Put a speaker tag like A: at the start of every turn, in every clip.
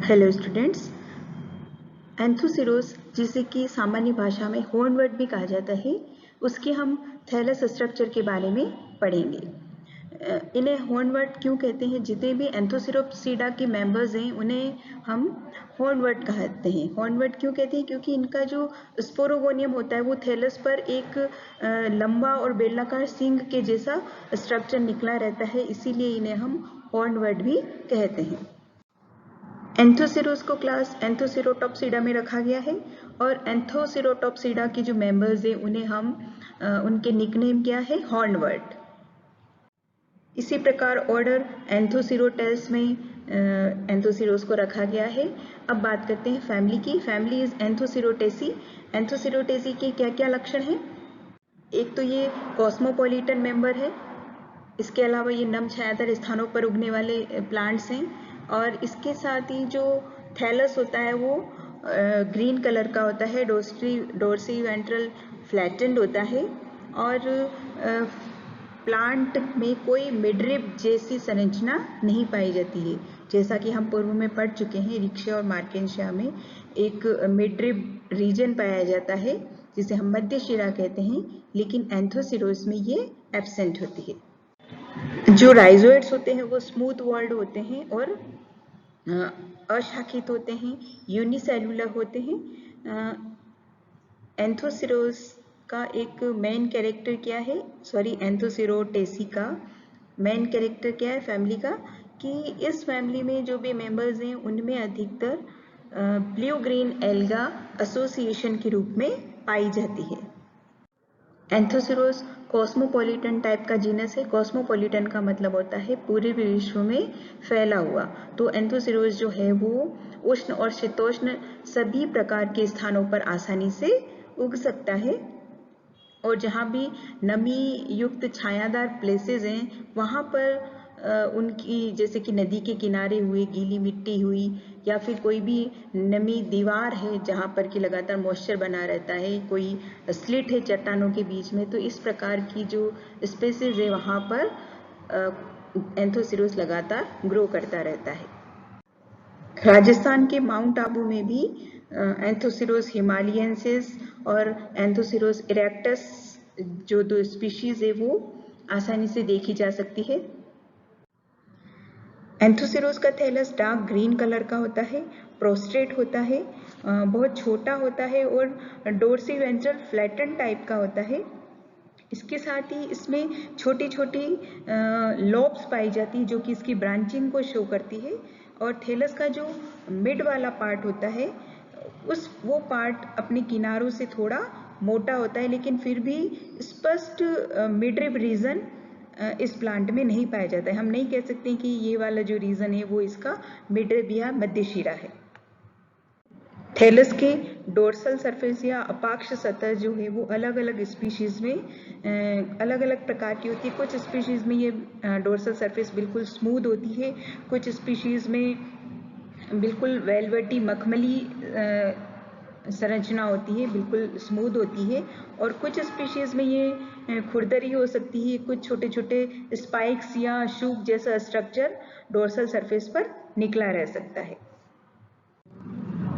A: Hello students, Anthoceros जिसे कि सामान्य भाषा में हॉर्नवर्ट भी कहा जाता है, उसके हम थैलस स्ट्रक्चर के बारे में पढ़ेंगे। इन्हें हॉर्नवर्ट क्यों कहते हैं? जितने भी एंथोसिरोप्सिडा के मेंबर्स हैं उन्हें हम हॉर्नवर्ट कहते हैं। हॉर्नवर्ट क्यों कहते हैं? क्योंकि इनका जो स्पोरोगोनियम होता है वो थैलस पर एक लंबा और बेलनाकार सींग के जैसा स्ट्रक्चर निकला रहता है, इसीलिए इन्हें हम हॉर्नवर्ट भी कहते हैं। एंथोसिरोस को क्लास एंथोसिरोटॉप्सिडा में रखा गया है और एंथोसिरोटॉप्सिडा के जो मेंबर्स हैं उन्हें हम उनके निकनेम क्या है? हॉर्नवर्ट। इसी प्रकार ऑर्डर एंथोसिरोटेल्स में एंथोसिरोस को रखा गया है। अब बात करते हैं फैमिली की। Family is एंथोसिरोटेसी। एंथोसिरोटेसी के क्या क्या लक्षण हैं? एक तो ये कॉस्मोपॉलिटन मेंबर है, इसके अलावा ये नम छायादार स्थानों पर उगने वाले प्लांट्स हैं और इसके साथ ही जो थैलस होता है वो ग्रीन कलर का होता है, डोर्सी वेंट्रल फ्लैटेंड होता है और प्लांट में कोई मिडरिब जैसी संरचना नहीं पाई जाती है। जैसा कि हम पूर्व में पढ़ चुके हैं, रिक्शा और मार्केंशिया में एक मिडरिब रीजन पाया जाता है जिसे हम मध्य शिरा कहते हैं, लेकिन एंथोसिरोस में ये एब्सेंट होती है। जो राइजोइड्स होते हैं वो स्मूथ वॉल्ड होते हैं और अशाखित होते हैं, यूनिसेलुलर होते हैं। एंथोसिरोस का एक मेन कैरेक्टर क्या है? एंथोसिरोटेसी का मेन कैरेक्टर क्या है फैमिली का? कि इस फैमिली में जो भी मेंबर्स हैं उनमें अधिकतर ब्लू ग्रीन एल्गा एसोसिएशन के रूप में पाई जाती है। एंथोसिरोस कॉस्मोपॉलिटन टाइप का जीनस है। कॉस्मोपॉलिटन का मतलब होता है पूरे विश्व में फैला हुआ। तो एंथोसिरोस जो है वो उष्ण और शीतोष्ण सभी प्रकार के स्थानों पर आसानी से उग सकता है और जहाँ भी नमी युक्त छायादार प्लेसेस हैं वहाँ पर उनकी, जैसे कि नदी के किनारे हुए, गीली मिट्टी हुई या फिर कोई भी नमी दीवार है जहाँ पर कि लगातार मॉइस्चर बना रहता है, कोई स्लिट है चट्टानों के बीच में, तो इस प्रकार की जो स्पेसेस है वहाँ पर एंथोसिरोस लगातार ग्रो करता रहता है। राजस्थान के माउंट आबू में भी एंथोसिरोस हिमालयंसिस और एंथोसिरोस इरेक्टस जो दो स्पीशीज है वो आसानी से देखी जा सकती है। एंथोसिरोस का थैलस डार्क ग्रीन कलर का होता है, प्रोस्ट्रेट होता है, बहुत छोटा होता है और डोर्सी वेंट्रल फ्लैटन टाइप का होता है। इसके साथ ही इसमें छोटी छोटी लॉब्स पाई जाती है जो कि इसकी ब्रांचिंग को शो करती है और थैलस का जो मिड वाला पार्ट होता है वो पार्ट अपने किनारों से थोड़ा मोटा होता है, लेकिन फिर भी स्पष्ट मिडरिब रीजन इस प्लांट में नहीं पाया जाता है। हम नहीं कह सकते कि ये वाला जो रीजन है वो इसका मिडरिब या मध्य शिरा है। थैलस के डोर्सल सरफेस या अपाक्ष सतह जो है वो अलग अलग स्पीशीज में अलग अलग प्रकार की होती है। कुछ स्पीशीज में ये डोर्सल सरफेस बिल्कुल स्मूथ होती है, कुछ स्पीशीज में बिल्कुल वेलवेटी मखमली संरचना होती है, बिल्कुल स्मूथ होती है और कुछ स्पीशीज में ये खुरदरी हो सकती है, कुछ छोटे छोटे स्पाइक्स या शूक जैसा स्ट्रक्चर डोर्सल सरफेस पर निकला रह सकता है।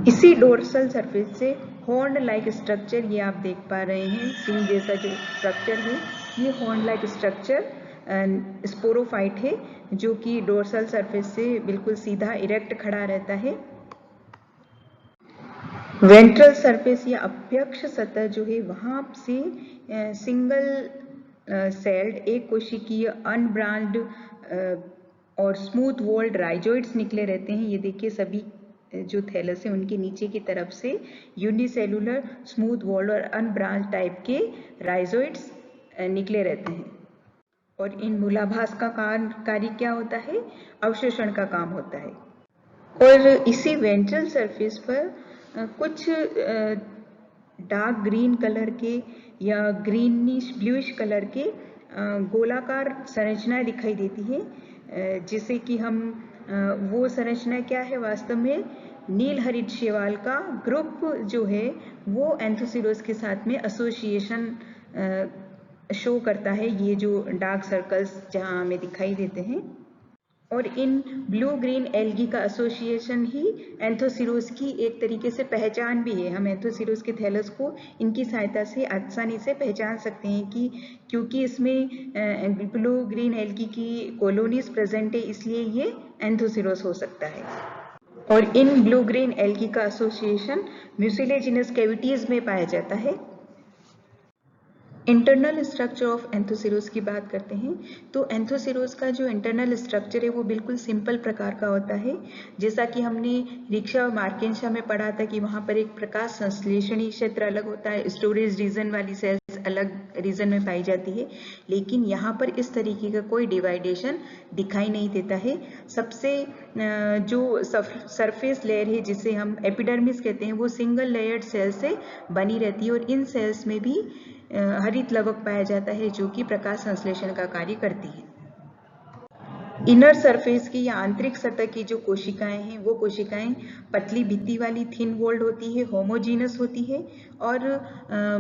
A: इसी डोर्सल सरफेस से हॉर्न लाइक स्ट्रक्चर, ये आप देख पा रहे हैं, सींग जैसा जो स्ट्रक्चर है, ये हॉर्न लाइक स्ट्रक्चर स्पोरोफाइट है जो कि डोर्सल सरफेस से बिल्कुल सीधा इरेक्ट खड़ा रहता है। वेंट्रल सरफेस या अभ्यक्ष सतह जो है वहाँ से सिंगल सेल्ड एक कोशिकीय अनब्रांच्ड और स्मूथ वॉल्ड राइजोइड्स निकले रहते हैं। ये देखिए सभी जो थैलस है उनके नीचे की तरफ से यूनिसेलुलर स्मूथ वॉल्ड और अनब्रांच टाइप के राइजोइड्स निकले रहते हैं और इन मूलाभास का कार्य क्या होता है? अवशोषण का काम होता है। और इसी वेंट्रल सरफेस पर कुछ डार्क ग्रीन कलर के या ग्रीनिश ब्लूइश कलर के गोलाकार संरचनाएं दिखाई देती है, जिसे कि हम वो संरचना क्या है? वास्तव में नील हरित शैवाल का ग्रुप जो है वो एंथोसिरोस के साथ में एसोसिएशन शो करता है। ये जो डार्क सर्कल्स जहाँ हमें दिखाई देते हैं, और इन ब्लू ग्रीन एल्गी का एसोसिएशन ही एंथोसिरोस की एक तरीके से पहचान भी है। हम एंथोसिरोस के थैलस को इनकी सहायता से आसानी से पहचान सकते हैं कि क्योंकि इसमें ब्लू ग्रीन एल्गी की कॉलोनीज प्रेजेंट है, इसलिए ये एंथोसिरोस हो सकता है। और इन ब्लू ग्रीन एल्गी का एसोसिएशन म्यूसिलेजिनस कैविटीज में पाया जाता है। इंटरनल स्ट्रक्चर ऑफ एंथोसिरोस की बात करते हैं तो एंथोसिरोस का जो इंटरनल स्ट्रक्चर है वो बिल्कुल सिंपल प्रकार का होता है। जैसा कि हमने रिक्शा और मार्केंशा में पढ़ा था कि वहाँ पर एक प्रकाश संश्लेषणी क्षेत्र अलग होता है, स्टोरेज रीजन वाली सेल्स अलग रीजन में पाई जाती है, लेकिन यहाँ पर इस तरीके का कोई डिवाइडेशन दिखाई नहीं देता है। सबसे जो सरफेस लेयर है जिसे हम एपिडर्मिस कहते हैं वो सिंगल लेयर्ड सेल से बनी रहती है और इन सेल्स में भी हरित लवक पाया जाता है जो कि प्रकाश संश्लेषण का कार्य करती है। इनर सरफेस की या आंतरिक सतह की जो कोशिकाएं हैं वो कोशिकाएं पतली भित्ति वाली थिन वॉल्ड होती है, होमोजीनस होती है और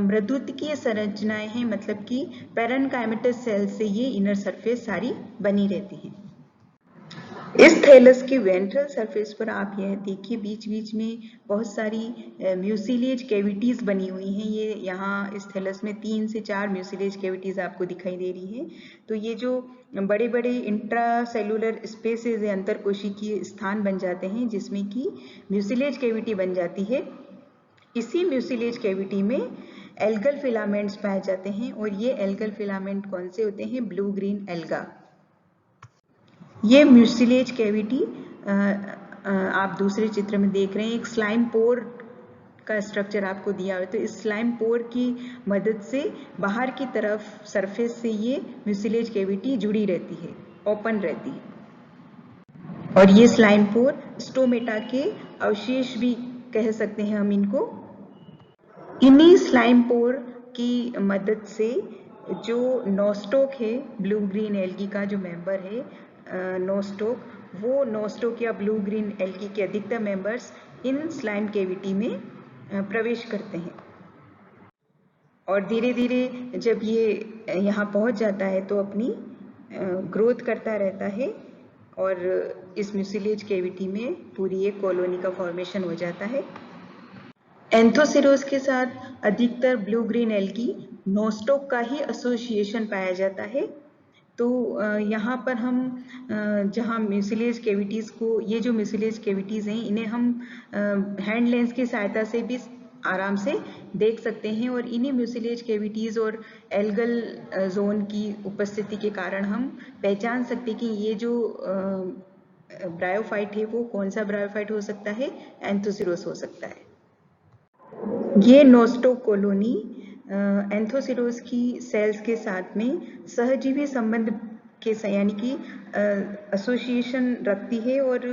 A: मृदुत्कीय संरचनाएं हैं, मतलब कि पैरेन्काइमेटस सेल से ये इनर सरफेस सारी बनी रहती है। इस थैलस की वेंट्रल सरफेस पर आप यह देखिए बीच बीच में बहुत सारी म्यूसिलेज कैविटीज बनी हुई हैं। ये यहाँ इस थैलस में 3 से 4 म्यूसिलेज कैविटीज आपको दिखाई दे रही हैं। तो ये जो बड़े बड़े इंट्रासेलुलर स्पेसेस है, अंतरकोशिकीय स्थान बन जाते हैं जिसमें कि म्यूसिलेज कैविटी बन जाती है। इसी म्यूसिलेज कैविटी में एल्गल फिलामेंट्स पाए जाते हैं और ये एल्गल फिलामेंट कौन से होते हैं? Blue green alga. ये म्यूसिलेज कैविटी आप दूसरे चित्र में देख रहे हैं, एक स्लाइम पोर का स्ट्रक्चर आपको दिया हुआ है। तो इस स्लाइम पोर की मदद से बाहर की तरफ सरफेस से ये म्यूसिलेज कैविटी जुड़ी रहती है, ओपन रहती है। और ये स्लाइम पोर स्टोमेटा के अवशेष भी कह सकते हैं हम इनको। इन्हीं स्लाइम पोर की मदद से जो नोस्टोक है, ब्लू ग्रीन एल्गी का जो मेंबर है नोस्टोक, वो नोस्टोक या ब्लू ग्रीन एल्गी के अधिकतर मेंबर्स इन स्लाइम कैविटी में प्रवेश करते हैं और धीरे धीरे जब ये यहाँ पहुँच जाता है तो अपनी ग्रोथ करता रहता है और इस म्यूसिलेज कैविटी में पूरी एक कॉलोनी का फॉर्मेशन हो जाता है। एंथोसिरोस के साथ अधिकतर ब्लू ग्रीन एल्गी नोस्टोक का ही एसोसिएशन पाया जाता है। तो यहाँ पर हम जहाँ म्यूसिलेज कैविटीज को, ये जो म्यूसिलेज कैविटीज हैं इन्हें हम हैंड लेंस की सहायता से भी आराम से देख सकते हैं और इन्हीं म्यूसिलेज कैविटीज और एल्गल जोन की उपस्थिति के कारण हम पहचान सकते हैं कि ये जो ब्रायोफाइट है वो कौन सा ब्रायोफाइट हो सकता है? एंथोसिरोस हो सकता है। ये नोस्टोक कॉलोनी एंथोसिरोस की सेल्स के साथ में सहजीवी संबंध के यानी कि एसोसिएशन रखती है और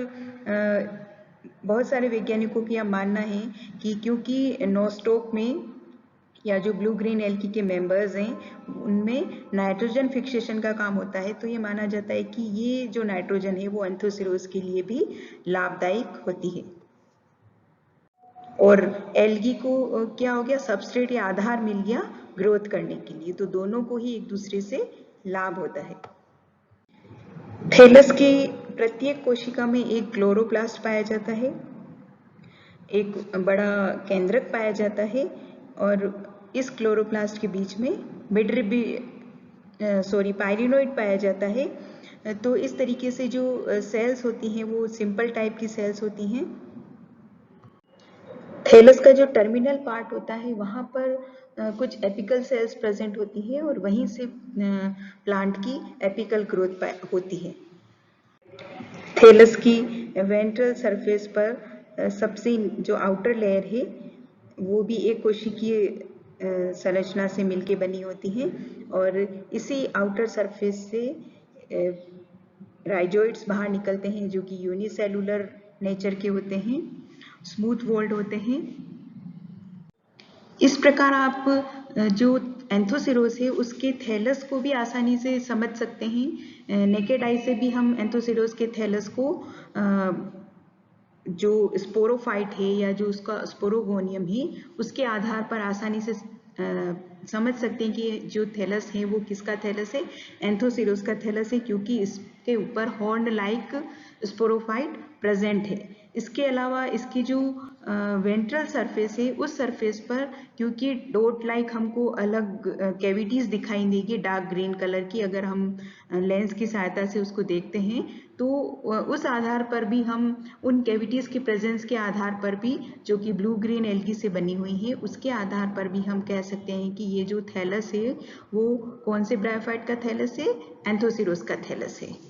A: बहुत सारे वैज्ञानिकों की यह मानना है कि क्योंकि नोस्टोक में या जो ब्लू ग्रीन एल्गी के मेंबर्स हैं उनमें नाइट्रोजन फिक्सेशन का काम होता है, तो ये माना जाता है कि ये जो नाइट्रोजन है वो एंथोसिरोस के लिए भी लाभदायक होती है। और एल्गी को क्या हो गया? सबस्ट्रेट या आधार मिल गया ग्रोथ करने के लिए, तो दोनों को ही एक दूसरे से लाभ होता है। थैलस की प्रत्येक कोशिका में एक क्लोरोप्लास्ट पाया जाता है, एक बड़ा केंद्रक पाया जाता है और इस क्लोरोप्लास्ट के बीच में पाइरिनोइड पाया जाता है। तो इस तरीके से जो सेल्स होती हैं वो सिंपल टाइप की सेल्स होती हैं। थैलस का जो टर्मिनल पार्ट होता है वहाँ पर कुछ एपिकल सेल्स प्रेजेंट होती है और वहीं से प्लांट की एपिकल ग्रोथ होती है। थैलस की वेंट्रल सरफेस पर सबसे जो आउटर लेयर है वो भी एक कोशिकीय संरचना से मिलके बनी होती है और इसी आउटर सरफेस से राइजोइड्स बाहर निकलते हैं जो कि यूनिसेलुलर नेचर के होते हैं, स्मूथ वॉल्ड होते हैं। इस प्रकार आप जो एंथोसिरोस है उसके थैलस को भी आसानी से समझ सकते हैं। नेकेड आई से भी हम एंथोसिरोस के थैलस को जो स्पोरोफाइट है या जो उसका स्पोरोगोनियम है उसके आधार पर आसानी से समझ सकते हैं कि जो थैलस है वो किसका थैलस है, एंथोसिरोस का थैलस है, क्योंकि इसके ऊपर हॉर्न लाइक स्पोरोफाइट प्रेजेंट है। इसके अलावा इसकी जो वेंट्रल सरफेस है उस सरफेस पर क्योंकि डॉट लाइक हमको अलग कैविटीज दिखाई देगी डार्क ग्रीन कलर की, अगर हम लेंस की सहायता से उसको देखते हैं तो उस आधार पर भी हम उन कैविटीज के प्रेजेंस के आधार पर भी, जो कि ब्लू ग्रीन एल्गी से बनी हुई है, उसके आधार पर भी हम कह सकते हैं कि ये जो थैलस है वो कौन से ब्रायोफाइट का थैलस है, एंथोसिरोस का थैलस है।